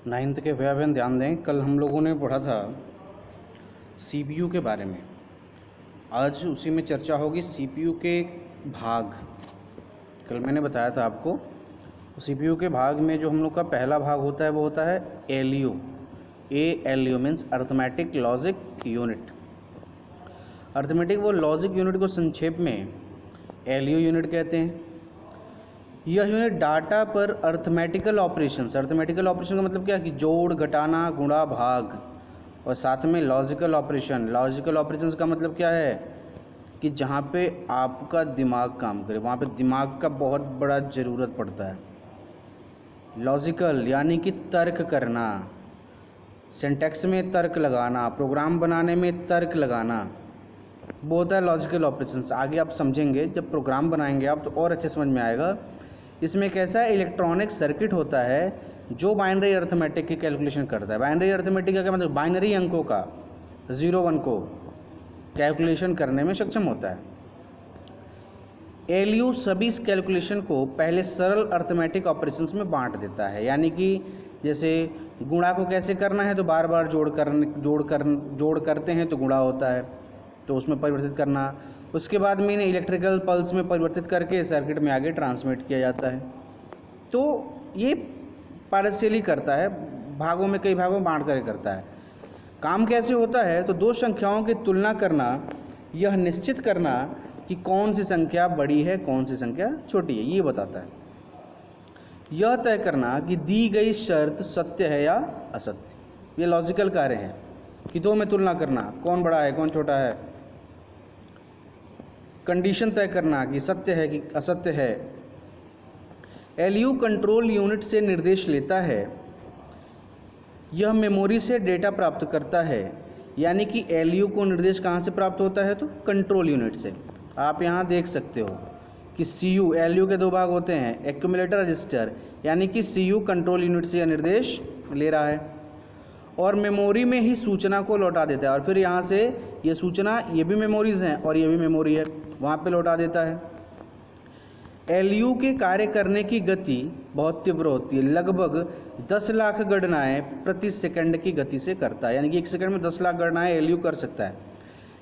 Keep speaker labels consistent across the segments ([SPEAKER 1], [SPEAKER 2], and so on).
[SPEAKER 1] Ninth के व्यायाम ध्यान दें। कल हम लोगों ने पढ़ा था सीपीयू के बारे में। आज उसी में चर्चा होगी सीपीयू के भाग। कल मैंने बताया था आपको सीपीयू के भाग में जो हम लोग का पहला भाग होता है वो होता है ALU. ALU means arithmetic logic unit. Arithmetic वो लॉजिक यूनिट को संक्षेप में एलयू यूनिट कहते हैं। यह यूनिट डाटा पर अर्थमेटिकल ऑपरेशंस, अर्थमेटिकल ऑपरेशन का मतलब क्या है कि जोड़, घटाना, गुणा, भाग, और साथ में लॉजिकल ऑपरेशन। लॉजिकल ऑपरेशंस का मतलब क्या है कि जहाँ पे आपका दिमाग काम करे वहाँ पे दिमाग का बहुत बड़ा ज़रूरत पड़ता है। लॉजिकल यानी कि तर्क करना, सिंटैक्स में तर्क लगाना, प्रोग्राम बनाने में तर्क लगाना, वो होता है लॉजिकल ऑपरेशंस। आगे आप समझेंगे जब प्रोग्राम बनाएंगे आप तो और अच्छे समझ में आएगा। इसमें कैसा इलेक्ट्रॉनिक सर्किट होता है जो बाइनरी अर्थमेटिक की कैलकुलेशन करता है। बाइनरी अर्थमेटिक का क्या मतलब, बाइनरी अंकों का 0-1 को कैलकुलेशन करने में सक्षम होता है। एलयू सभी इस कैलकुलेशन को पहले सरल अर्थमेटिक ऑपरेशंस में बांट देता है। यानी कि जैसे गुणा को कैसे करना है तो बार बार जोड़ करते हैं तो गुणा होता है, तो उसमें परिवर्तित करना। उसके बाद में इन्हें इलेक्ट्रिकल पल्स में परिवर्तित करके सर्किट में आगे ट्रांसमिट किया जाता है। तो ये पार्शियली करता है, भागों में, कई भागों में बांट कर करता है। काम कैसे होता है तो दो संख्याओं की तुलना करना, यह निश्चित करना कि कौन सी संख्या बड़ी है कौन सी संख्या छोटी है, ये बताता है। यह तय करना कि दी गई शर्त सत्य है या असत्य, ये लॉजिकल कार्य है कि दो में तुलना करना, कौन बड़ा है कौन छोटा है। कंडीशन तय करना कि सत्य है कि असत्य है। एलयू कंट्रोल यूनिट से निर्देश लेता है। यह मेमोरी से डेटा प्राप्त करता है। यानी कि एलयू को निर्देश कहाँ से प्राप्त होता है तो कंट्रोल यूनिट से। आप यहाँ देख सकते हो कि सीयू, एलयू के दो भाग होते हैं, एक्यूमुलेटर, रजिस्टर। यानी कि सीयू कंट्रोल यूनिट से यह निर्देश ले रहा है और मेमोरी में ही सूचना को लौटा देता है। और फिर यहाँ से ये सूचना, ये भी मेमोरीज हैं और ये भी मेमोरी है, वहाँ पे लौटा देता है। एलयू के कार्य करने की गति बहुत तीव्र होती है, लगभग 10 लाख गणनाएँ प्रति सेकंड की गति से करता है। यानी कि 1 सेकंड में 10 लाख गणनाएँ एलयू कर सकता है।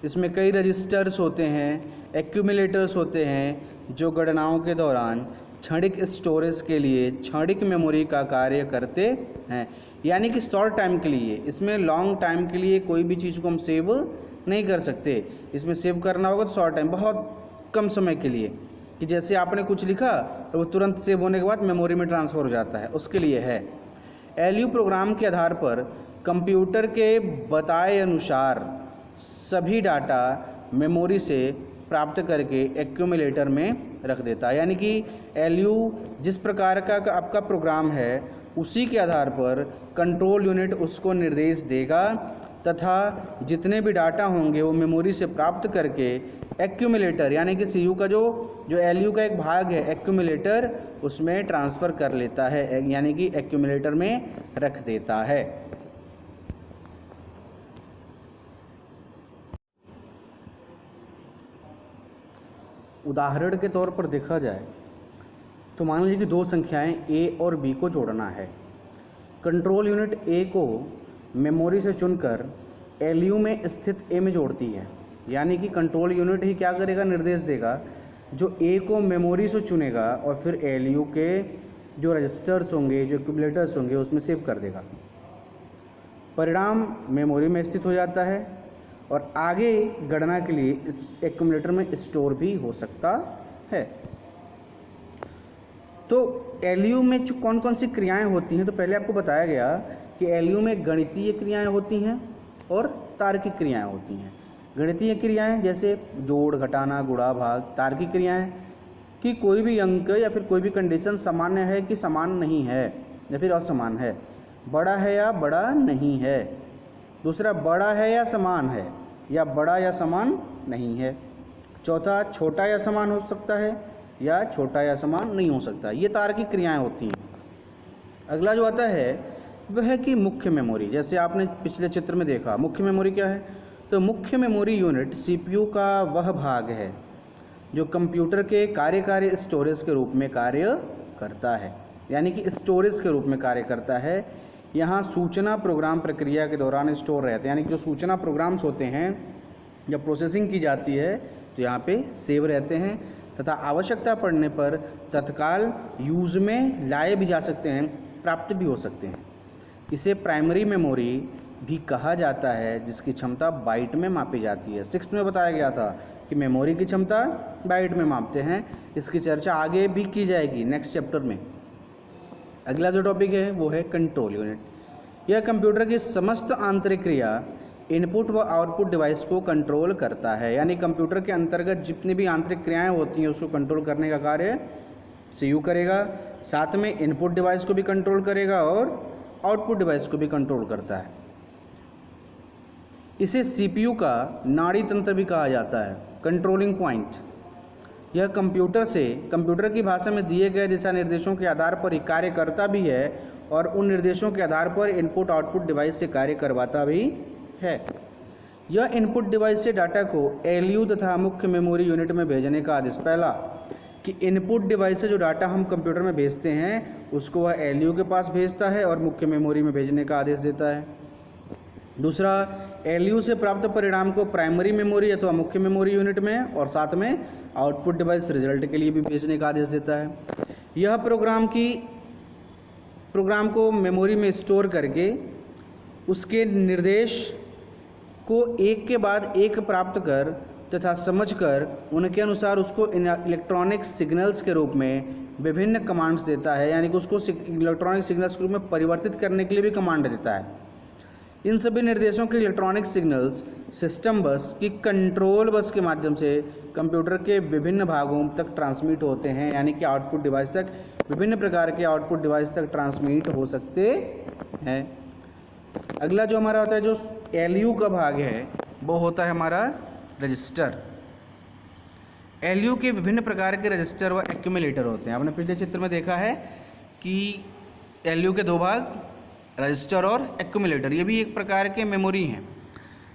[SPEAKER 1] इसमें कई रजिस्टर्स होते हैं, एक्यूमुलेटर्स होते हैं जो गणनाओं के दौरान क्षणिक स्टोरेज के लिए क्षणिक मेमोरी का कार्य करते हैं। यानी कि शॉर्ट टाइम के लिए, इसमें लॉन्ग टाइम के लिए कोई भी चीज़ को हम सेव नहीं कर सकते। इसमें सेव करना होगा तो शॉर्ट टाइम, बहुत कम समय के लिए, कि जैसे आपने कुछ लिखा तो वो तुरंत सेव होने के बाद मेमोरी में ट्रांसफ़र हो जाता है, उसके लिए है। एलयू प्रोग्राम के आधार पर कंप्यूटर के बताए अनुसार सभी डाटा मेमोरी से प्राप्त करके एक्यूमुलेटर में रख देता है। यानी कि एलयू जिस प्रकार का आपका प्रोग्राम है उसी के आधार पर कंट्रोल यूनिट उसको निर्देश देगा तथा जितने भी डाटा होंगे वो मेमोरी से प्राप्त करके एक्यूमुलेटर, यानी कि सीयू का जो एलयू का एक भाग है एक्यूमुलेटर, उसमें ट्रांसफ़र कर लेता है, यानी कि एक्यूमुलेटर में रख देता है। उदाहरण के तौर पर देखा जाए तो मान लीजिए कि दो संख्याएं ए और बी को जोड़ना है। कंट्रोल यूनिट ए को मेमोरी से चुनकर एलयू में स्थित ए में जोड़ती है। यानी कि कंट्रोल यूनिट ही क्या करेगा, निर्देश देगा, जो ए को मेमोरी से चुनेगा और फिर एलयू के जो रजिस्टर्स होंगे, जो एक्यूमुलेटर्स होंगे, उसमें सेव कर देगा। परिणाम मेमोरी में स्थित हो जाता है और आगे गणना के लिए इस एक्यूमुलेटर में स्टोर भी हो सकता है। तो एलयू में जो कौन कौन सी क्रियाएं होती हैं, तो पहले आपको बताया गया कि एलयू में गणितीय क्रियाएं होती हैं और तार्किक क्रियाएं होती हैं। गणितीय क्रियाएं जैसे जोड़, घटाना, गुणा, भाग। तार्किक क्रियाएं कि कोई भी अंक या फिर कोई भी कंडीशन सामान्य है कि समान नहीं है या फिर असमान है, बड़ा है या बड़ा नहीं है। दूसरा, बड़ा है या समान है या बड़ा या समान नहीं है। चौथा, छोटा या समान हो सकता है या छोटा या समान नहीं हो सकता। ये तार्किक क्रियाएं होती हैं। अगला जो आता है वह है कि मुख्य मेमोरी। जैसे आपने पिछले चित्र में देखा, मुख्य मेमोरी क्या है, तो मुख्य मेमोरी यूनिट सीपीयू का वह भाग है जो कंप्यूटर के कार्यकारी स्टोरेज के रूप में कार्य करता है। यानी कि स्टोरेज के रूप में कार्य करता है। यहाँ सूचना प्रोग्राम प्रक्रिया के दौरान स्टोर रहते हैं, यानी कि जो सूचना प्रोग्राम्स होते हैं जब प्रोसेसिंग की जाती है तो यहाँ पे सेव रहते हैं तथा आवश्यकता पड़ने पर तत्काल यूज़ में लाए भी जा सकते हैं, प्राप्त भी हो सकते हैं। इसे प्राइमरी मेमोरी भी कहा जाता है, जिसकी क्षमता बाइट में मापी जाती है। 6th में बताया गया था कि मेमोरी की क्षमता बाइट में मापते हैं। इसकी चर्चा आगे भी की जाएगी नेक्स्ट चैप्टर में। अगला जो टॉपिक है वो है कंट्रोल यूनिट। यह कंप्यूटर की समस्त आंतरिक क्रिया, इनपुट व आउटपुट डिवाइस को कंट्रोल करता है, यानी कंप्यूटर के अंतर्गत जितनी भी आंतरिक क्रियाएं होती हैं उसको कंट्रोल करने का कार्य सीयू करेगा। साथ में इनपुट डिवाइस को भी कंट्रोल करेगा और आउटपुट डिवाइस को भी कंट्रोल करता है। इसे सीपीयू का नाड़ी तंत्र भी कहा जाता है, कंट्रोलिंग पॉइंट। यह कंप्यूटर की भाषा में दिए गए दिशा निर्देशों के आधार पर ही कार्य करता भी है और उन निर्देशों के आधार पर इनपुट आउटपुट डिवाइस से कार्य करवाता भी है। यह इनपुट डिवाइस से डाटा को एलयू तथा मुख्य मेमोरी यूनिट में भेजने का आदेश, पहला कि इनपुट डिवाइस से जो डाटा हम कंप्यूटर में भेजते हैं उसको वह एलयू के पास भेजता है और मुख्य मेमोरी में भेजने का आदेश देता है। दूसरा, एलयू से प्राप्त परिणाम को प्राइमरी मेमोरी अथवा मुख्य मेमोरी यूनिट में और साथ में आउटपुट डिवाइस रिजल्ट के लिए भी भेजने का आदेश देता है। यह प्रोग्राम को मेमोरी में स्टोर करके उसके निर्देश को एक के बाद एक प्राप्त कर तथा समझकर उनके अनुसार उसको इलेक्ट्रॉनिक सिग्नल्स के रूप में विभिन्न कमांड्स देता है, यानी कि उसको इलेक्ट्रॉनिक सिग्नल्स के रूप में परिवर्तित करने के लिए भी कमांड देता है। इन सभी निर्देशों के इलेक्ट्रॉनिक सिग्नल्स सिस्टम बस की कंट्रोल बस के माध्यम से कंप्यूटर के विभिन्न भागों तक ट्रांसमिट होते हैं, यानी कि आउटपुट डिवाइस तक, विभिन्न प्रकार के आउटपुट डिवाइस तक ट्रांसमिट हो सकते हैं। अगला जो हमारा होता है, जो एलयू का भाग है, वो होता है हमारा रजिस्टर। एलयू के विभिन्न प्रकार के रजिस्टर व एक्यूमुलेटर होते हैं। आपने पिछले चित्र में देखा है कि एलयू के दो भाग, रजिस्टर और एक्यूमुलेटर, ये भी एक प्रकार के मेमोरी हैं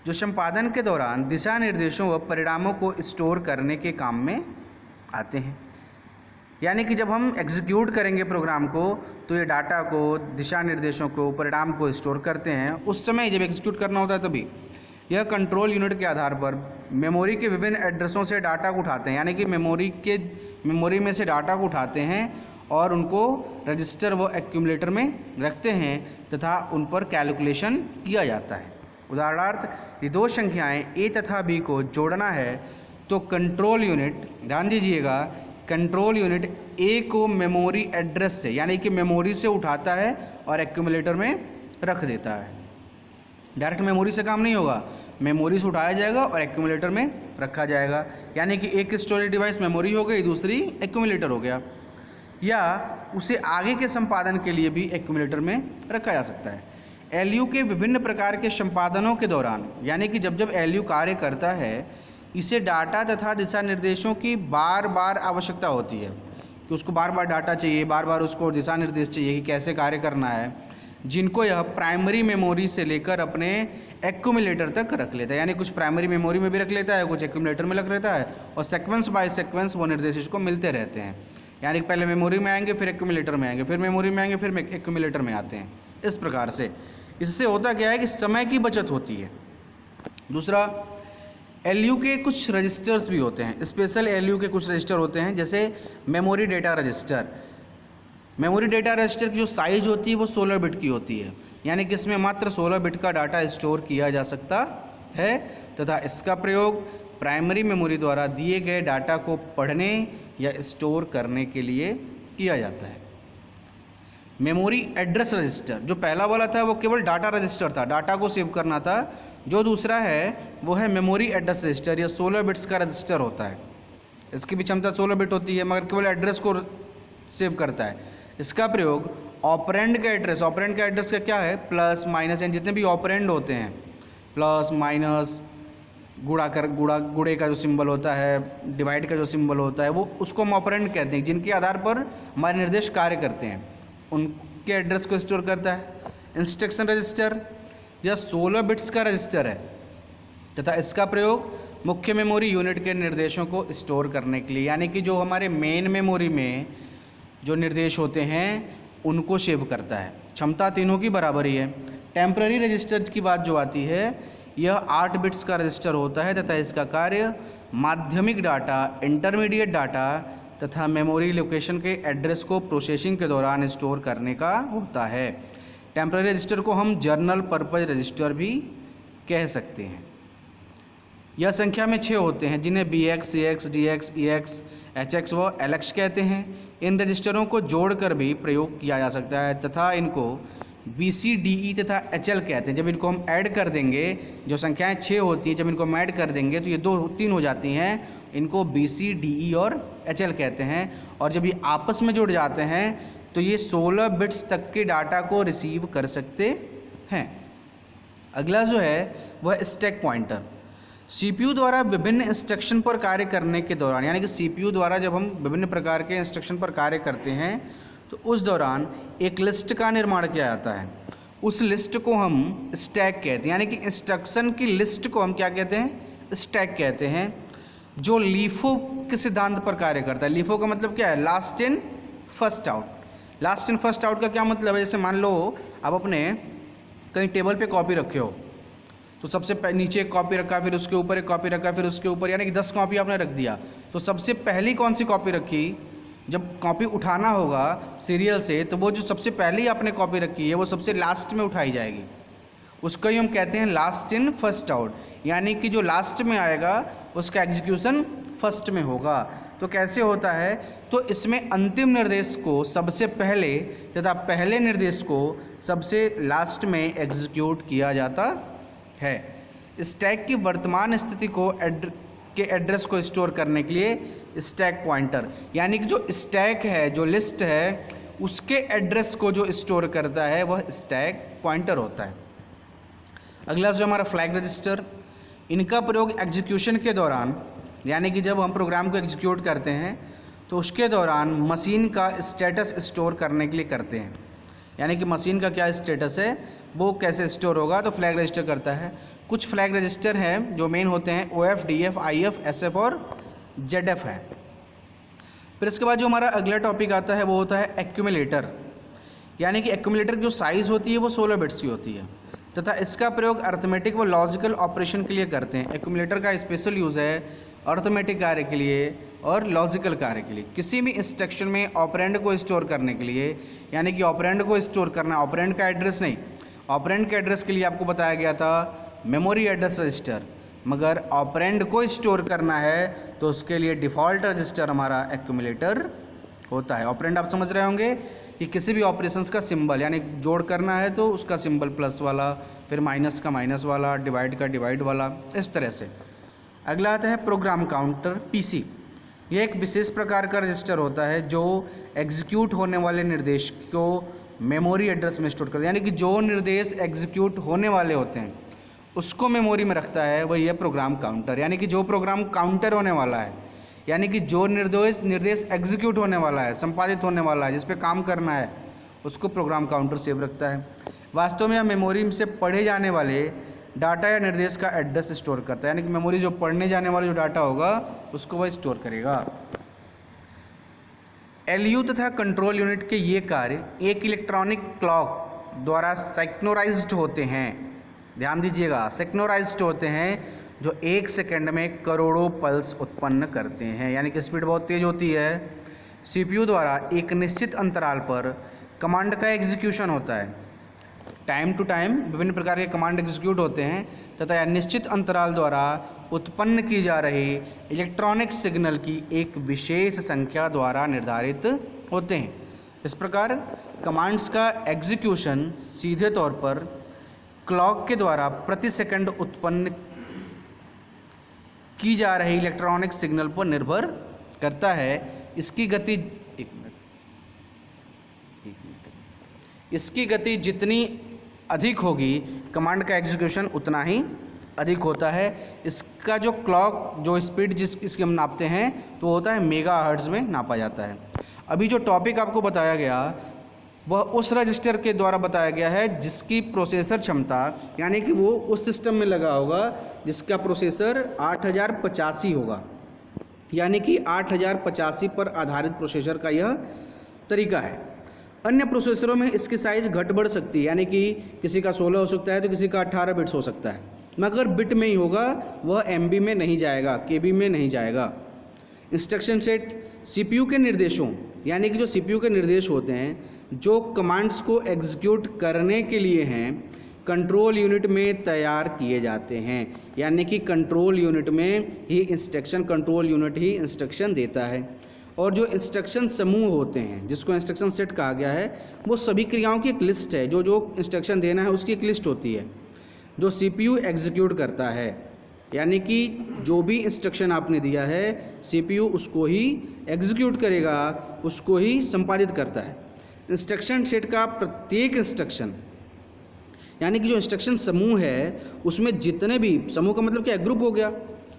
[SPEAKER 1] जो संपादन के दौरान दिशा निर्देशों व परिणामों को स्टोर करने के काम में आते हैं। यानी कि जब हम एग्जीक्यूट करेंगे प्रोग्राम को तो ये डाटा को, दिशा निर्देशों को, परिणाम को स्टोर करते हैं। उस समय जब एग्जीक्यूट करना होता है तभी यह कंट्रोल यूनिट के आधार पर मेमोरी के विभिन्न एड्रेसों से डाटा को उठाते हैं, यानी कि मेमोरी में से डाटा को उठाते हैं और उनको रजिस्टर व एक्यूमुलेटर में रखते हैं तथा उन पर कैलकुलेशन किया जाता है। उदाहरणार्थ, ये दो संख्याएं a तथा b को जोड़ना है तो कंट्रोल यूनिट, ध्यान दीजिएगा, कंट्रोल यूनिट a को मेमोरी एड्रेस से, यानी कि मेमोरी से उठाता है और एक्यूमुलेटर में रख देता है। डायरेक्ट मेमोरी से काम नहीं होगा, मेमोरी से उठाया जाएगा और एक्यूमुलेटर में रखा जाएगा, यानी कि एक स्टोरेज डिवाइस मेमोरी हो गई, दूसरी एक्यूमुलेटर हो गया। या उसे आगे के संपादन के लिए भी एक्यूमुलेटर में रखा जा सकता है। एलयू के विभिन्न प्रकार के संपादनों के दौरान, यानी कि जब एलयू कार्य करता है, इसे डाटा तथा दिशा निर्देशों की बार बार आवश्यकता होती है कि उसको बार बार डाटा चाहिए, बार बार उसको दिशा निर्देश चाहिए कि कैसे कार्य करना है, जिनको यह प्राइमरी मेमोरी से लेकर अपने एक्यूमुलेटर तक रख लेता है। यानी कुछ प्राइमरी मेमोरी में भी रख लेता है, कुछ एक्यूमुलेटर में रख लेता है और सीक्वेंस बाय सीक्वेंस वो निर्देश इसको मिलते रहते हैं। यानी पहले मेमोरी में आएंगे, फिर एक्यूमुलेटर में आएंगे, फिर मेमोरी में आएंगे, फिर एक्यूमुलेटर में आते हैं। इस प्रकार से इससे होता क्या है कि समय की बचत होती है। दूसरा, एलयू के कुछ रजिस्टर्स भी होते हैं, स्पेशल एलयू के कुछ रजिस्टर होते हैं, जैसे memory data register. Memory data register की जो साइज होती है वो 16 बिट की होती है, यानी कि इसमें मात्र 16 बिट का डाटा स्टोर किया जा सकता है तथा इसका प्रयोग प्राइमरी मेमोरी द्वारा दिए गए डाटा को पढ़ने या स्टोर करने के लिए किया जाता है। मेमोरी एड्रेस रजिस्टर, जो पहला वाला था वो केवल डाटा रजिस्टर था, डाटा को सेव करना था। जो दूसरा है वो है मेमोरी एड्रेस रजिस्टर, यह 16 बिट्स का रजिस्टर होता है। इसकी भी क्षमता 16 बिट होती है, मगर केवल एड्रेस को सेव करता है। इसका प्रयोग ऑपरेंड का एड्रेस का क्या है, प्लस माइनस, यानी जितने भी ऑपरेंड होते हैं, प्लस माइनस, गुड़े का जो सिंबल होता है, डिवाइड का जो सिंबल होता है, वो उसको हम ऑपरेंड कहते हैं, जिनके आधार पर हमारे निर्देश कार्य करते हैं, उनके एड्रेस को स्टोर करता है। इंस्ट्रक्शन रजिस्टर यह 16 बिट्स का रजिस्टर है तथा इसका प्रयोग मुख्य मेमोरी यूनिट के निर्देशों को स्टोर करने के लिए, यानी कि जो हमारे मेन मेमोरी में जो निर्देश होते हैं उनको सेव करता है। क्षमता तीनों की बराबर ही है। टेम्पररी रजिस्टर की बात जो आती है, यह 8 बिट्स का रजिस्टर होता है तथा इसका कार्य माध्यमिक डाटा, इंटरमीडिएट डाटा तथा मेमोरी लोकेशन के एड्रेस को प्रोसेसिंग के दौरान स्टोर करने का होता है। टेम्पररी रजिस्टर को हम जनरल पर्पज रजिस्टर भी कह सकते हैं। यह संख्या में 6 होते हैं जिन्हें BX, CX, DX, EX, HX व LX कहते हैं। इन रजिस्टरों को जोड़कर भी प्रयोग किया जा सकता है तथा इनको BC, DE तथा HL कहते हैं। जब इनको हम ऐड कर देंगे, जो संख्याएं 6 होती हैं, जब इनको हम ऐड कर देंगे तो ये 2-3 हो जाती हैं। इनको BC, DE और HL कहते हैं। और जब ये आपस में जुड़ जाते हैं तो ये 16 बिट्स तक के डाटा को रिसीव कर सकते हैं। अगला जो है वह स्टैक पॉइंटर। CPU द्वारा विभिन्न इंस्ट्रक्शन पर कार्य करने के दौरान, यानी कि CPU द्वारा जब हम विभिन्न प्रकार के इंस्ट्रक्शन पर कार्य करते हैं तो उस दौरान एक लिस्ट का निर्माण किया जाता है। उस लिस्ट को हम स्टैक कहते हैं, यानी कि इंस्ट्रक्शन की लिस्ट को हम क्या कहते हैं? स्टैक कहते हैं, जो लीफो के सिद्धांत पर कार्य करता है। लीफो का मतलब क्या है? Last in first out. Last in first out का क्या मतलब है? जैसे मान लो आप अपने कहीं टेबल पे कॉपी रखे हो, तो सबसे नीचे एक कॉपी रखा, फिर उसके ऊपर एक कॉपी रखा, फिर उसके ऊपर, यानी कि 10 कॉपी आपने रख दिया। तो सबसे पहली कौन सी कॉपी रखी? जब कॉपी उठाना होगा सीरियल से, तो वो जो सबसे पहले आपने कॉपी रखी है वो सबसे लास्ट में उठाई जाएगी। उसको ही हम कहते हैं लास्ट इन फर्स्ट आउट, यानी कि जो लास्ट में आएगा उसका एग्जीक्यूशन फर्स्ट में होगा। तो कैसे होता है? तो इसमें अंतिम निर्देश को सबसे पहले तथा पहले निर्देश को सबसे लास्ट में एग्जीक्यूट किया जाता है। स्टैक की वर्तमान स्थिति को के एड्रेस को स्टोर करने के लिए स्टैक पॉइंटर, यानी कि जो स्टैक है, जो लिस्ट है, उसके एड्रेस को जो स्टोर करता है वह स्टैक पॉइंटर होता है। अगला जो हमारा फ्लैग रजिस्टर, इनका प्रयोग एग्जीक्यूशन के दौरान, यानी कि जब हम प्रोग्राम को एग्जीक्यूट करते हैं तो उसके दौरान मशीन का स्टेटस स्टोर करने के लिए करते हैं। यानी कि मशीन का क्या स्टेटस है वो कैसे स्टोर होगा, तो फ्लैग रजिस्टर करता है। कुछ फ्लैग रजिस्टर हैं जो मेन होते हैं, OF, DF, IF, SF और ZF है। फिर इसके बाद जो हमारा अगला टॉपिक आता है वो होता है एक्यूमुलेटर, यानी कि एक्यूमुलेटर की जो साइज़ होती है वो 16 बिट्स की होती है तथा इसका प्रयोग अर्थमेटिक व लॉजिकल ऑपरेशन के लिए करते हैं। एक्यूमुलेटर का स्पेशल यूज़ है अर्थमेटिक कार्य के लिए और लॉजिकल कार्य के लिए। किसी भी इंस्ट्रक्शन में ऑपरेंड को स्टोर करने के लिए, यानी कि ऑपरेंड को स्टोर करना, ऑपरेंड का एड्रेस नहीं, ऑपरेंड के एड्रेस के लिए आपको बताया गया था मेमोरी एड्रेस रजिस्टर, मगर ऑपरेंड को स्टोर करना है तो उसके लिए डिफ़ॉल्ट रजिस्टर हमारा एक्यूमुलेटर होता है। ऑपरेंड आप समझ रहे होंगे कि किसी भी ऑपरेशंस का सिंबल, यानी जोड़ करना है तो उसका सिंबल प्लस वाला, फिर माइनस का माइनस वाला, डिवाइड का डिवाइड वाला, इस तरह से। अगला आता है प्रोग्राम काउंटर PC। यह एक विशेष प्रकार का रजिस्टर होता है जो एग्जीक्यूट होने वाले निर्देश को मेमोरी एड्रेस में स्टोर करता है, यानी कि जो निर्देश एग्जीक्यूट होने वाले होते हैं उसको मेमोरी में रखता है, वही है प्रोग्राम काउंटर। यानी कि जो प्रोग्राम काउंटर होने वाला है, यानी कि जो निर्देश एग्जीक्यूट होने वाला है, संपादित होने वाला है, जिस पे काम करना है, उसको प्रोग्राम काउंटर सेव रखता है। वास्तव में यह मेमोरी से पढ़े जाने वाले डाटा या निर्देश का एड्रेस स्टोर करता है, यानी कि मेमोरी जो पढ़ने जाने वाला जो डाटा होगा उसको वह स्टोर करेगा। LU तथा कंट्रोल यूनिट के ये कार्य एक इलेक्ट्रॉनिक क्लॉक द्वारा सिंक्रोनाइज्ड होते हैं। ध्यान दीजिएगा, सिंक्रोनाइज्ड होते हैं, जो 1 सेकंड में करोड़ों पल्स उत्पन्न करते हैं, यानी कि स्पीड बहुत तेज़ होती है। CPU द्वारा एक निश्चित अंतराल पर कमांड का एग्जीक्यूशन होता है। टाइम टू टाइम विभिन्न प्रकार के कमांड एग्जीक्यूट होते हैं तथा यह निश्चित अंतराल द्वारा उत्पन्न की जा रही इलेक्ट्रॉनिक सिग्नल की एक विशेष संख्या द्वारा निर्धारित होते हैं। इस प्रकार कमांड्स का एग्जीक्यूशन सीधे तौर पर क्लॉक के द्वारा प्रति सेकंड उत्पन्न की जा रही इलेक्ट्रॉनिक सिग्नल पर निर्भर करता है। इसकी गति जितनी अधिक होगी, कमांड का एग्जीक्यूशन उतना ही अधिक होता है। इसका जो क्लॉक जो स्पीड इसकी हम नापते हैं तो होता है मेगाहर्ट्ज़ में नापा जाता है। अभी जो टॉपिक आपको बताया गया वह उस रजिस्टर के द्वारा बताया गया है जिसकी प्रोसेसर क्षमता, यानी कि वो उस सिस्टम में लगा होगा जिसका प्रोसेसर 8085 होगा, यानी कि 8085 पर आधारित प्रोसेसर का यह तरीका है। अन्य प्रोसेसरों में इसकी साइज़ घट बढ़ सकती है, यानी कि किसी का 16 हो सकता है तो किसी का 18 बिट्स हो सकता है, मगर बिट में ही होगा, वह MB में नहीं जाएगा, KB में नहीं जाएगा। इंस्ट्रक्शन सेट CPU के निर्देशों, यानी कि जो CPU के निर्देश होते हैं जो कमांड्स को एग्जीक्यूट करने के लिए हैं, कंट्रोल यूनिट में तैयार किए जाते हैं, यानी कि कंट्रोल यूनिट में ही कंट्रोल यूनिट ही इंस्ट्रक्शन देता है। और जो इंस्ट्रक्शन समूह होते हैं जिसको इंस्ट्रक्शन सेट कहा गया है, वो सभी क्रियाओं की एक लिस्ट है, जो जो इंस्ट्रक्शन देना है उसकी एक लिस्ट होती है जो CPU एग्जीक्यूट करता है, यानी कि जो भी इंस्ट्रक्शन आपने दिया है CPU उसको ही एग्जीक्यूट करेगा, उसको ही संपादित करता है। इंस्ट्रक्शन सेट का प्रत्येक इंस्ट्रक्शन, यानी कि जो इंस्ट्रक्शन समूह है उसमें जितने भी, समूह का मतलब क्या, ग्रुप हो गया,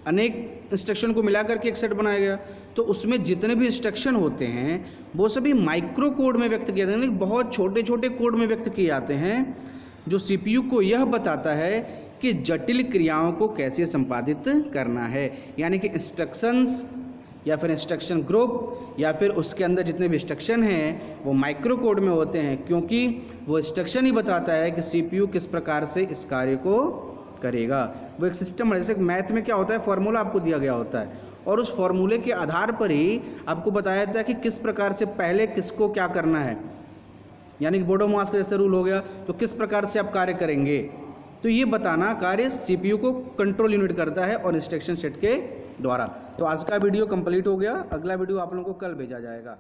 [SPEAKER 1] अनेक इंस्ट्रक्शन को मिलाकर के एक सेट बनाया गया, तो उसमें जितने भी इंस्ट्रक्शन होते हैं वो सभी माइक्रो कोड में व्यक्त किए जाते हैं, बहुत छोटे छोटे कोड में व्यक्त किए जाते हैं, जो CPU को यह बताता है कि जटिल क्रियाओं को कैसे संपादित करना है। यानी कि इंस्ट्रक्शंस या फिर इंस्ट्रक्शन ग्रुप या फिर उसके अंदर जितने भी इंस्ट्रक्शन हैं वो माइक्रो कोड में होते हैं, क्योंकि वो इंस्ट्रक्शन ही बताता है कि CPU किस प्रकार से इस कार्य को करेगा। वो एक सिस्टम है, जैसे मैथ में क्या होता है, फॉर्मूला आपको दिया गया होता है और उस फॉर्मूले के आधार पर ही आपको बताया जाता है कि किस प्रकार से पहले किसको क्या करना है, यानी कि बोडो मास का जैसे रूल हो गया तो किस प्रकार से आप कार्य करेंगे। तो ये बताना कार्य CPU को कंट्रोल यूनिट करता है और इंस्ट्रक्शन सेट के द्वारा। तो आज का वीडियो कंप्लीट हो गया, अगला वीडियो आप लोगों को कल भेजा जाएगा।